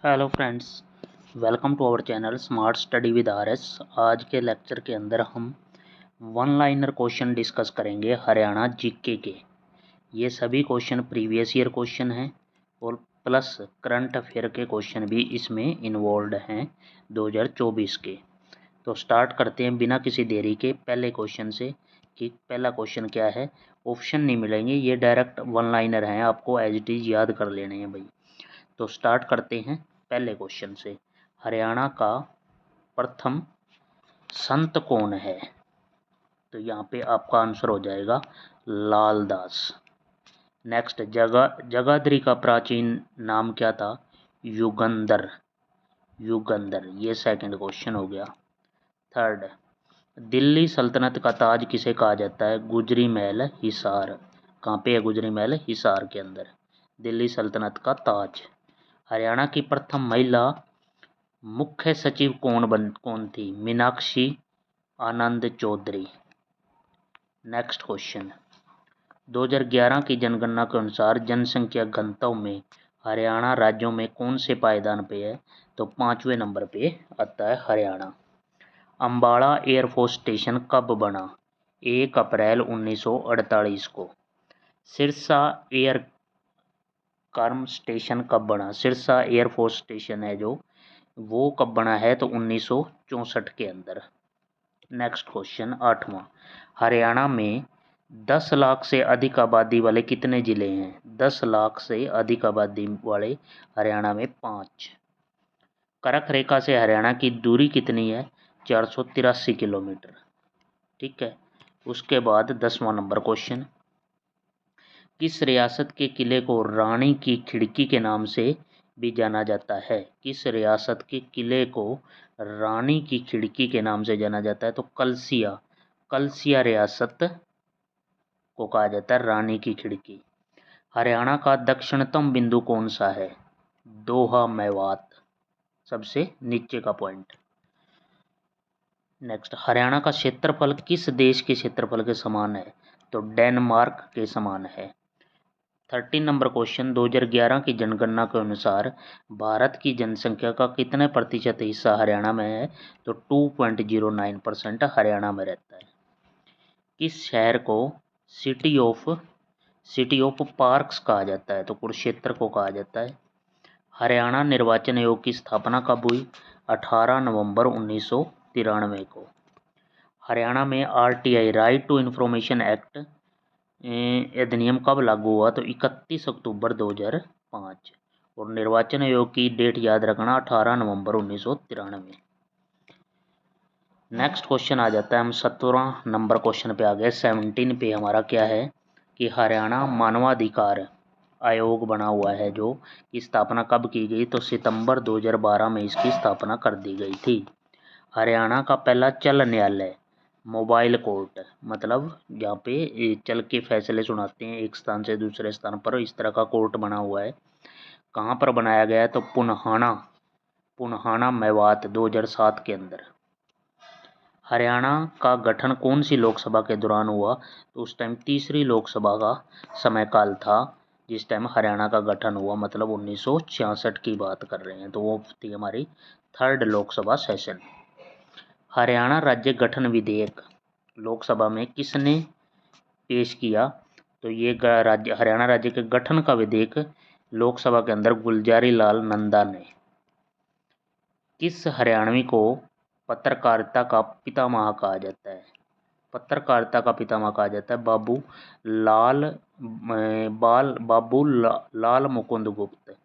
Hello friends, welcome to our channel smart study with RS. आज के lecture के अंदर हम वन लाइनर क्वेश्चन डिस्कस करेंगे हरियाणा जीके के। ये सभी क्वेश्चन प्रीवियस ईयर क्वेश्चन हैं और प्लस करंट अफेयर के क्वेश्चन भी इसमें इन्वॉल्व हैं 2024 के। तो स्टार्ट करते हैं बिना किसी देरी के पहले क्वेश्चन से कि पहला क्वेश्चन क्या है। ऑप्शन नहीं मिलेंगे, ये डायरेक्ट वन लाइनर हैं, आपको एज इट इज़ याद कर लेने हैं भाई। तो स्टार्ट करते हैं पहले क्वेश्चन से। हरियाणा का प्रथम संत कौन है? तो यहाँ पे आपका आंसर हो जाएगा लाल दास। नेक्स्ट, जगाधरी का प्राचीन नाम क्या था? युगंधर। युगंधर, ये सेकंड क्वेश्चन हो गया। थर्ड, दिल्ली सल्तनत का ताज किसे कहा जाता है? गुजरी महल हिसार। कहाँ पे है गुजरी महल? हिसार के अंदर दिल्ली सल्तनत का ताज। हरियाणा की प्रथम महिला मुख्य सचिव कौन थी? मीनाक्षी आनंद चौधरी। नेक्स्ट क्वेश्चन, 2011 की जनगणना के अनुसार जनसंख्या घनत्व में हरियाणा राज्यों में कौन से पायदान पे है? तो 5वें नंबर पे आता है हरियाणा। अम्बाड़ा एयरफोर्स स्टेशन कब बना? 1 अप्रैल 1948 को। सिरसा एयर कर्म स्टेशन कब बना? सिरसा एयरफोर्स स्टेशन है जो, वो कब बना है? तो 1964 के अंदर। नेक्स्ट क्वेश्चन, 8वां, हरियाणा में 10 लाख से अधिक आबादी वाले कितने जिले हैं? 10 लाख से अधिक आबादी वाले हरियाणा में 5। कर्क रेखा से हरियाणा की दूरी कितनी है? 483 किलोमीटर। ठीक है। उसके बाद 10वां नंबर क्वेश्चन, किस रियासत के किले को रानी की खिड़की के नाम से भी जाना जाता है? किस रियासत के किले को रानी की खिड़की के नाम से जाना जाता है? तो कलसिया। कलसिया रियासत को कहा जाता है रानी की खिड़की। हरियाणा का दक्षिणतम बिंदु कौन सा है? दोहा मेवात, सबसे नीचे का पॉइंट। नेक्स्ट, हरियाणा का क्षेत्रफल किस देश के क्षेत्रफल के समान है? तो डेनमार्क के समान है। 13 नंबर क्वेश्चन, 2011 की जनगणना के अनुसार भारत की जनसंख्या का कितने प्रतिशत हिस्सा हरियाणा में है? तो 2.09% हरियाणा में रहता है। किस शहर को सिटी ऑफ पार्क्स कहा जाता है? तो कुरुक्षेत्र को कहा जाता है। हरियाणा निर्वाचन आयोग की स्थापना कब हुई? 18 नवंबर 1993 को। हरियाणा में RTI right to information act अधिनियम कब लागू हुआ? तो 31 अक्टूबर 2005। और निर्वाचन आयोग की डेट याद रखना, 18 नवंबर 1993। नेक्स्ट क्वेश्चन आ जाता है, हम 17वां नंबर क्वेश्चन पे आ गए। 17 पे हमारा क्या है कि हरियाणा मानवाधिकार आयोग बना हुआ है जो की स्थापना कब की गई? तो सितंबर 2012 में इसकी स्थापना कर दी गई थी। हरियाणा का पहला चल न्यायालय मोबाइल कोर्ट, मतलब जहाँ पे चल के फैसले सुनाते हैं एक स्थान से दूसरे स्थान पर, इस तरह का कोर्ट बना हुआ है। कहाँ पर बनाया गया है? तो पुन्हाना मेवात 2007 के अंदर। हरियाणा का गठन कौन सी लोकसभा के दौरान हुआ? तो उस टाइम तीसरी लोकसभा का समय काल था जिस टाइम हरियाणा का गठन हुआ, मतलब 1966 की बात कर रहे हैं। तो वो थी हमारी 3rd लोकसभा सेशन। हरियाणा राज्य गठन विधेयक लोकसभा में किसने पेश किया? तो ये हरियाणा राज्य के गठन का विधेयक लोकसभा के अंदर गुलजारी लाल नंदा ने। किस हरियाणवी को पत्रकारिता का पितामह कहा जाता है? पत्रकारिता का पितामह कहा जाता है लाल मुकुंद गुप्त।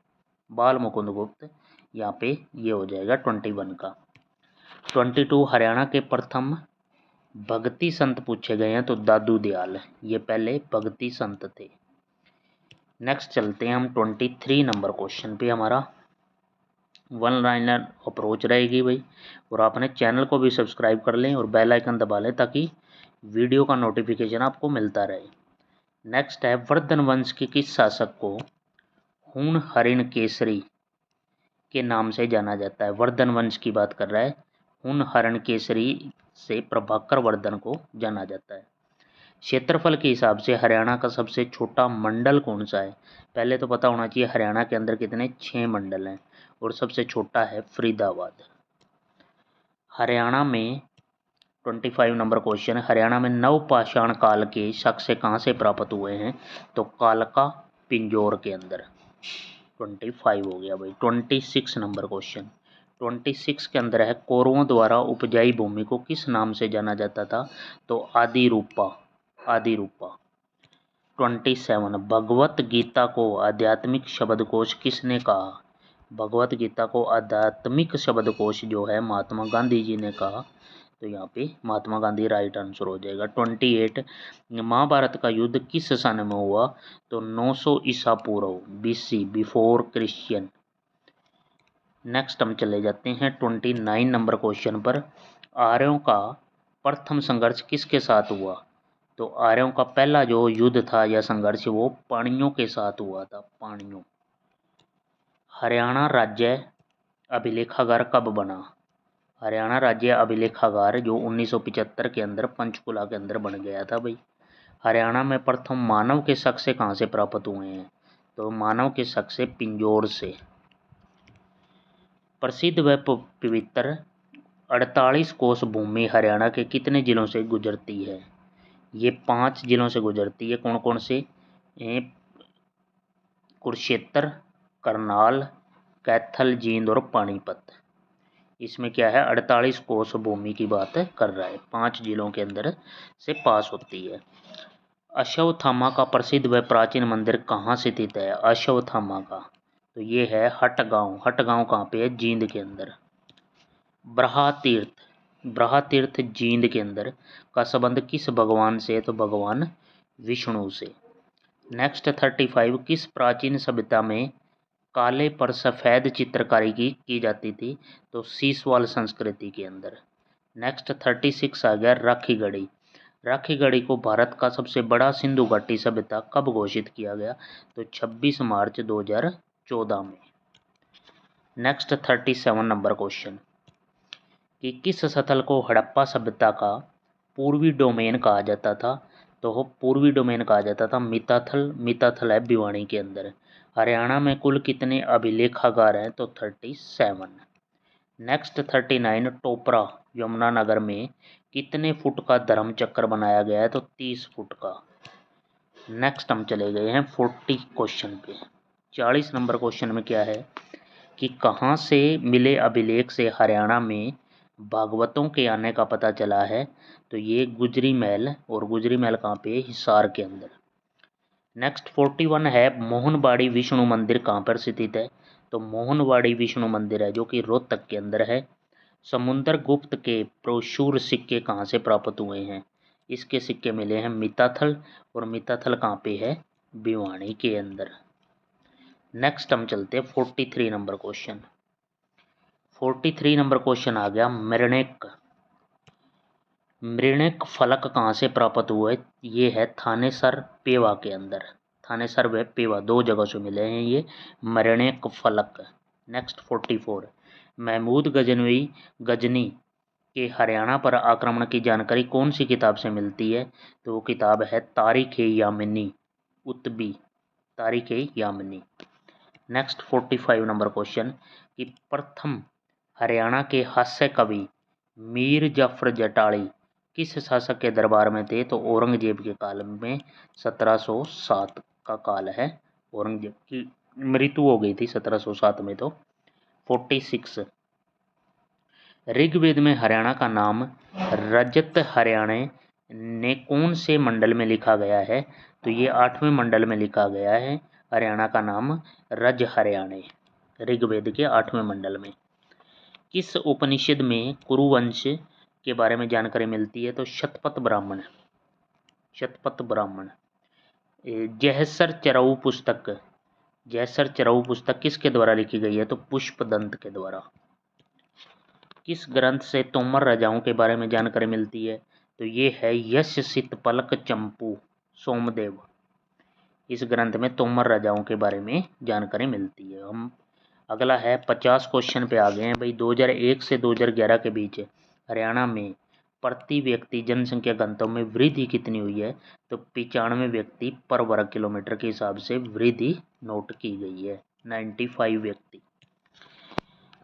बाल मुकुंद गुप्त। यहाँ पे ये हो जाएगा 21 का। 22, हरियाणा के प्रथम भक्ति संत पूछे गए हैं तो दादू दयाल, ये पहले भक्ति संत थे। नेक्स्ट चलते हैं हम 23 नंबर क्वेश्चन पे। हमारा वन लाइनर अप्रोच रहेगी भाई, और आपने चैनल को भी सब्सक्राइब कर लें और बेल आइकन दबा लें ताकि वीडियो का नोटिफिकेशन आपको मिलता रहे। नेक्स्ट है, वर्धन वंश के किस शासक को हूण हरिण केसरी के नाम से जाना जाता है? वर्धन वंश की बात कर रहा है। हूण हरिण केसरी से प्रभाकर वर्धन को जाना जाता है। क्षेत्रफल के हिसाब से हरियाणा का सबसे छोटा मंडल कौन सा है? पहले तो पता होना चाहिए हरियाणा के अंदर कितने 6 मंडल हैं और सबसे छोटा है फरीदाबाद। हरियाणा में 25 नंबर क्वेश्चन, हरियाणा में नवपाषाण काल के शक कहाँ से प्राप्त हुए हैं? तो कालका पिंजौर के अंदर। 25 हो गया भाई। 26 नंबर क्वेश्चन, 26 के अंदर है कौरवों द्वारा उपजाई भूमि को किस नाम से जाना जाता था? तो आदि रूपा। आदि रूपा। 27 भगवत गीता को आध्यात्मिक शब्दकोश किसने कहा? भगवत गीता को आध्यात्मिक शब्दकोश जो है महात्मा गांधी जी ने कहा। तो यहाँ पे महात्मा गांधी राइट आंसर हो जाएगा। 28 महाभारत का युद्ध किस सन में हुआ? तो 900 ईसा पूर्व, BC, बिफोर क्रिश्चियन। नेक्स्ट हम चले जाते हैं 29 नंबर क्वेश्चन पर। आर्यों का प्रथम संघर्ष किसके साथ हुआ? तो आर्यों का पहला जो युद्ध था या संघर्ष वो पाणियों के साथ हुआ था। पाणियों। हरियाणा राज्य अभिलेखागार कब बना? हरियाणा राज्य अभिलेखागार जो 1975 के अंदर पंचकुला के अंदर बन गया था भाई। हरियाणा में प्रथम मानव के शक से कहाँ से प्राप्त हुए हैं? तो मानव के शक से पिंजौर से। प्रसिद्ध व पवित्र 48 कोस भूमि हरियाणा के कितने जिलों से गुजरती है? ये 5 जिलों से गुजरती है। कौन कौन से? कुरुक्षेत्र, करनाल, कैथल, जींद और पानीपत। इसमें क्या है 48 कोस भूमि की बात कर रहा है, 5 जिलों के अंदर से पास होती है। अश्वत्थामा का प्रसिद्ध व प्राचीन मंदिर कहाँ स्थित है? अश्वत्थामा का तो ये है हटगांव। हटगांव कहाँ पे है? जींद के अंदर। ब्रहातीर्थ, ब्रहातीर्थ जींद के अंदर का संबंध किस भगवान से? तो भगवान विष्णु से। नेक्स्ट 35 किस प्राचीन सभ्यता में काले पर सफ़ेद चित्रकारी की जाती थी? तो सीसवाल संस्कृति के अंदर। नेक्स्ट 36 आ गया राखीगढ़ी। राखीगढ़ी को भारत का सबसे बड़ा सिंधु घाटी सभ्यता कब घोषित किया गया? तो 26 मार्च 2014 में। नेक्स्ट 37 नंबर क्वेश्चन कि किस स्थल को हड़प्पा सभ्यता का पूर्वी डोमेन कहा जाता था? तो पूर्वी डोमेन कहा जाता था मिताथल। मिताथल है भिवानी के अंदर। हरियाणा में कुल कितने अभिलेखागार हैं? तो 37। नेक्स्ट 39 टोपरा यमुनानगर में कितने फुट का धर्म चक्र बनाया गया है? तो 30 फुट का। नेक्स्ट हम चले गए हैं 40 क्वेश्चन पे। 40 नंबर क्वेश्चन में क्या है कि कहाँ से मिले अभिलेख से हरियाणा में भागवतों के आने का पता चला है? तो ये गुजरी महल। और गुजरी महल कहाँ पे? हिसार के अंदर। नेक्स्ट 41 है मोहनबाड़ी विष्णु मंदिर कहाँ पर स्थित है? तो मोहनबाड़ी विष्णु मंदिर है जो कि रोहतक के अंदर है। समुद्रगुप्त के प्रोशूर सिक्के कहाँ से प्राप्त हुए हैं? इसके सिक्के मिले हैं मिताथल। और मिताथल कहाँ पे है? भिवानी के अंदर। नेक्स्ट हम चलते हैं 43 नंबर क्वेश्चन। 43 नंबर क्वेश्चन आ गया मृणिक। मृणिक फलक कहाँ से प्राप्त हुए? ये है थानेसर पेवा के अंदर। थानेसर व पेवा 2 जगह से मिले हैं ये मृणिक फलक। नेक्स्ट 44 महमूद गजनी के हरियाणा पर आक्रमण की जानकारी कौन सी किताब से मिलती है? तो वो किताब है तारीख-ए-यामिनी उत्बी। तारीख-ए-यामिनी। नेक्स्ट 45 नंबर क्वेश्चन कि प्रथम हरियाणा के हास्य कवि मीर जाफर जटाली किस शासक के दरबार में थे? तो औरंगजेब के काल में 1707 का काल है। औरंगजेब की मृत्यु हो गई थी 1707 में। तो 46 ऋग्वेद में हरियाणा का नाम रजत हरियाणे ने कौन से मंडल में लिखा गया है? तो ये 8वें मंडल में लिखा गया है हरियाणा का नाम रज हरियाणे, ऋग्वेद के 8वें मंडल में। किस उपनिषद में कुरुवंश के बारे में जानकारी मिलती है? तो शतपथ ब्राह्मण। शतपथ ब्राह्मण। जहसर चरऊ पुस्तक, जहसर चरऊ पुस्तक किसके द्वारा लिखी गई है? तो पुष्पदंत के द्वारा। किस ग्रंथ से तोमर राजाओं के बारे में जानकारी मिलती है? तो ये है यश सितपलक चंपू सोमदेव। इस ग्रंथ में तोमर राजाओं के बारे में जानकारी मिलती है। हम अगला है 50 क्वेश्चन पे आ गए हैं भाई। 2001 से 2011 के बीच हरियाणा में प्रति व्यक्ति जनसंख्या घनत्व में वृद्धि कितनी हुई है? तो 95 व्यक्ति पर वर्ग किलोमीटर के हिसाब से वृद्धि नोट की गई है, 95 व्यक्ति।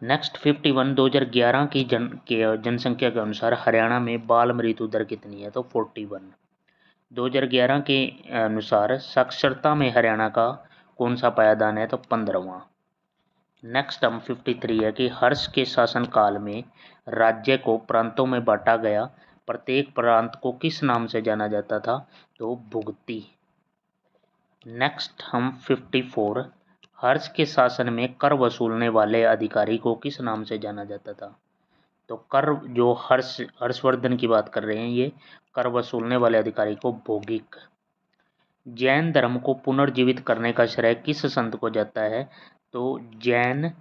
नेक्स्ट 51, 2011 की जनसंख्या के अनुसार हरियाणा में बाल मृत्यु दर कितनी है? तो 41। 2011 के अनुसार साक्षरता में हरियाणा का कौन सा पायदान है? तो 15वां। नेक्स्ट हम 53 है कि हर्ष के शासनकाल में राज्य को प्रांतों में बांटा गया, प्रत्येक प्रांत को किस नाम से जाना जाता था? तो भुगती। नेक्स्ट हम 54, हर्ष के शासन में कर वसूलने वाले अधिकारी को किस नाम से जाना जाता था? तो कर जो हर्षवर्धन की बात कर रहे हैं, ये कर वसूलने वाले अधिकारी को भौगिक। जैन धर्म को पुनर्जीवित करने का श्रेय किस संत को जाता है? तो जैन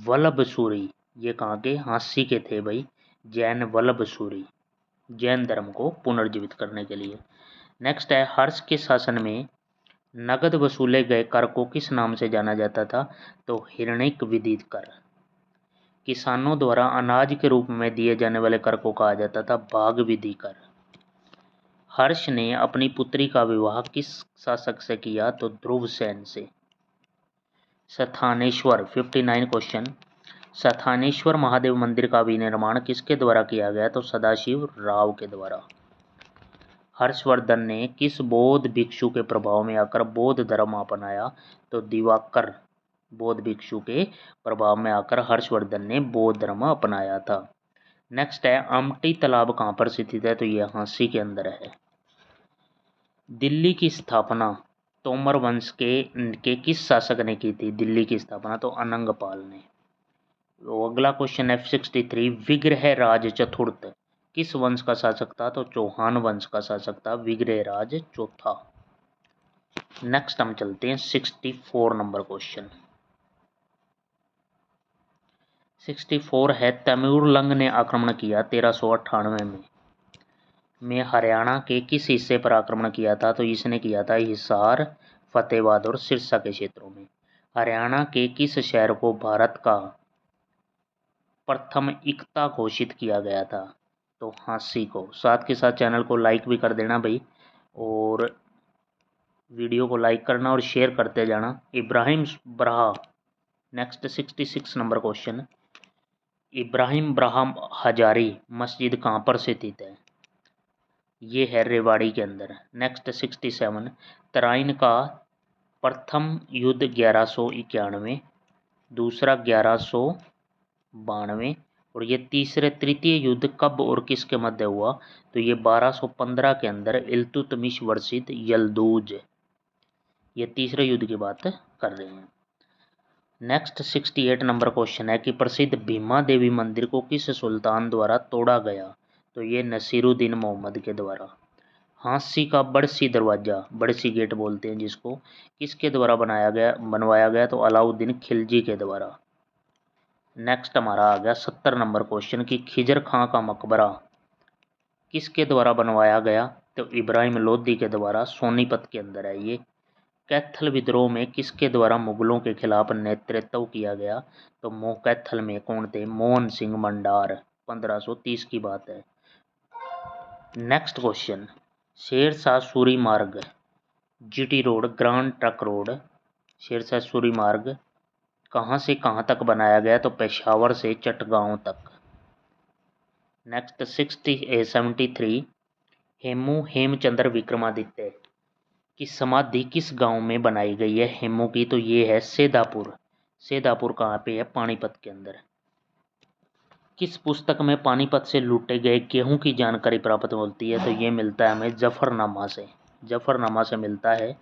वल्लभसूरी। ये कहाँ के? हाँसी के थे भाई, जैन वल्लभसूरी, जैन धर्म को पुनर्जीवित करने के लिए। नेक्स्ट है, हर्ष के शासन में नगद वसूले गए कर को किस नाम से जाना जाता था? तो हिरण्यक विदित कर। किसानों द्वारा अनाज के रूप में दिए जाने वाले कर को कहा जाता था भाग विधि कर। हर्ष ने अपनी पुत्री का विवाह किस शासक से किया? तो ध्रुवसेन से। स्थानेश्वर 59 क्वेश्चन, स्थानेश्वर महादेव मंदिर का विनिर्माण किसके द्वारा किया गया? तो सदाशिव राव के द्वारा। हर्षवर्धन ने किस बौद्ध भिक्षु के प्रभाव में आकर बौद्ध धर्म अपनाया? तो दिवाकर बौद्ध भिक्षु के प्रभाव में आकर हर्षवर्धन ने बौद्ध धर्म अपनाया था। नेक्स्ट है, अमटी तालाब कहाँ पर स्थित है? तो यह हाँसी के अंदर है। दिल्ली की स्थापना तोमर वंश के किस शासक ने की थी? दिल्ली की स्थापना तो अनंगपाल ने। तो अगला क्वेश्चन है 63, विग्रह राज चतुर्थ किस वंश का शासक था? तो चौहान वंश का शासक था विग्रह राज चौथा। नेक्स्ट हम चलते हैं 64 नंबर क्वेश्चन। 64 है, तैमूरलंग ने आक्रमण किया 1398 में हरियाणा के किस हिस्से पर आक्रमण किया था? तो इसने किया था हिसार, फतेहाबाद और सिरसा के क्षेत्रों में। हरियाणा के किस शहर को भारत का प्रथम इक्ता घोषित किया गया था? तो हाँसी को। साथ के साथ चैनल को लाइक भी कर देना भाई, और वीडियो को लाइक करना और शेयर करते जाना। इब्राहिम ब्राह। नेक्स्ट 66 नंबर क्वेश्चन, इब्राहिम ब्राह हजारी मस्जिद कहाँ पर स्थित है? ये है रेवाड़ी के अंदर। नेक्स्ट 67, तराइन का प्रथम युद्ध 1191, दूसरा 1192 और ये तृतीय युद्ध कब और किसके मध्य हुआ? तो ये 1215 के अंदर इल्तुतमिश वर्षित यल्दूज, ये तीसरे युद्ध की बात कर रहे हैं। नेक्स्ट 68 नंबर क्वेश्चन है कि प्रसिद्ध भीमा देवी मंदिर को किस सुल्तान द्वारा तोड़ा गया? तो ये नसीरुद्दीन मोहम्मद के द्वारा। हाँसी का बड़सी दरवाजा, बड़सी गेट बोलते हैं जिसको, किसके द्वारा बनवाया गया? तो अलाउद्दीन खिलजी के द्वारा। नेक्स्ट हमारा आ गया 70 नंबर क्वेश्चन कि खिजर खां का मकबरा किसके द्वारा बनवाया गया? तो इब्राहिम लोदी के द्वारा, सोनीपत के अंदर है ये। कैथल विद्रोह में किसके द्वारा मुगलों के खिलाफ नेतृत्व किया गया? तो कैथल में कौन थे? मोहन सिंह मंडार, 1530 की बात है। Next question, Shershah Suri Marg, GT road, grand trunk road, Shershah Suri Marg कहाँ से कहाँ तक बनाया गया? तो पेशावर से चटगांव तक। नेक्स्ट 73, हेमचंद्र विक्रमादित्य की समाधि किस गांव में बनाई गई है? हेमू की, तो ये है सेदापुर। सेदापुर कहाँ पे है? पानीपत के अंदर। किस पुस्तक में पानीपत से लूटे गए गेहूं की जानकारी प्राप्त होती है? तो ये मिलता है हमें जफरनामा से, जफरनामा से मिलता है।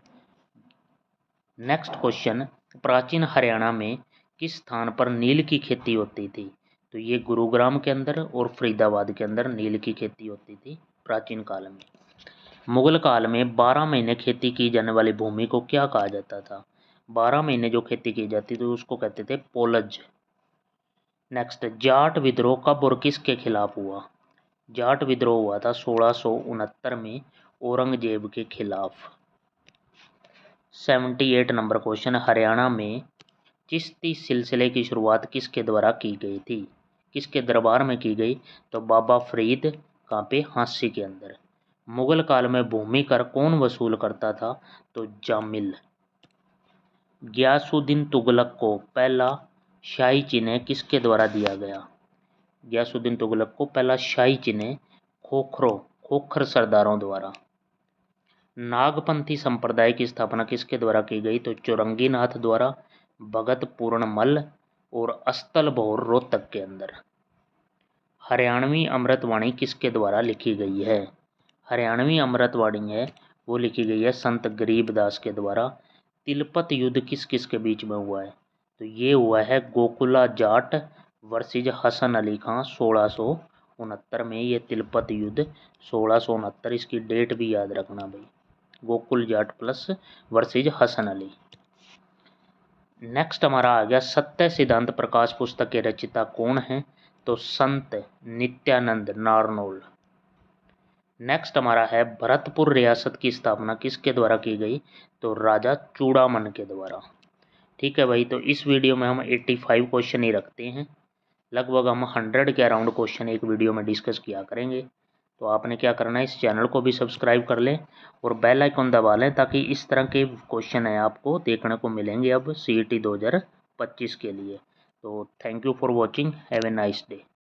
नेक्स्ट क्वेश्चन, प्राचीन हरियाणा में किस स्थान पर नील की खेती होती थी? तो ये गुरुग्राम के अंदर और फरीदाबाद के अंदर नील की खेती होती थी प्राचीन काल में। मुगल काल में 12 महीने खेती की जाने वाली भूमि को क्या कहा जाता था? 12 महीने जो खेती की जाती थी उसको कहते थे पोलज। नेक्स्ट, जाट विद्रोह कब और किसके खिलाफ हुआ? जाट विद्रोह हुआ था 1669 में औरंगजेब के खिलाफ। 78 नंबर क्वेश्चन, हरियाणा में चिश्ती सिलसिले की शुरुआत किसके द्वारा की गई थी? किसके दरबार में की गई? तो बाबा फरीद कहाँ पे, हांसी के अंदर। मुगल काल में भूमि कर कौन वसूल करता था, तो जामिल। गयासुद्दीन तुगलक को पहला शाही चिन्ह किसके द्वारा दिया गया। गयासुद्दीन तुगलक को पहला शाही चिन्ह खोखर सरदारों द्वारा। नागपंथी संप्रदाय की स्थापना किसके द्वारा की गई, तो चौरंगी नाथ द्वारा, भगत पूर्णमल और अस्तल भौर रोहतक के अंदर। हरियाणवी अमृतवाणी किसके द्वारा लिखी गई है। हरियाणवी अमृतवाणी है वो लिखी गई है संत गरीबदास के द्वारा। तिलपत युद्ध किस किस के बीच में हुआ है, तो ये हुआ है गोकुला जाट वर्सेज हसन अली खां 1669 में। ये तिलपत युद्ध 1669, इसकी डेट भी याद रखना भाई। Gokul Jat plus versus Hasan Ali. Next हमारा आ गया सत्य सिद्धांत प्रकाश पुस्तक के रचयिता कौन है, तो संत नित्यानंद नारनौल। नेक्स्ट हमारा है भरतपुर रियासत की स्थापना किसके द्वारा की गई, तो राजा चूड़ामन के द्वारा। ठीक है भाई, तो इस वीडियो में हम 85 क्वेश्चन ही रखते हैं। लगभग हम 100 के अराउंड क्वेश्चन एक वीडियो में डिस्कस किया करेंगे। तो आपने क्या करना है, इस चैनल को भी सब्सक्राइब कर लें और बेल आइकन दबा लें, ताकि इस तरह के क्वेश्चन है आपको देखने को मिलेंगे अब CET 2025 के लिए। तो thank you for watching, have a nice day.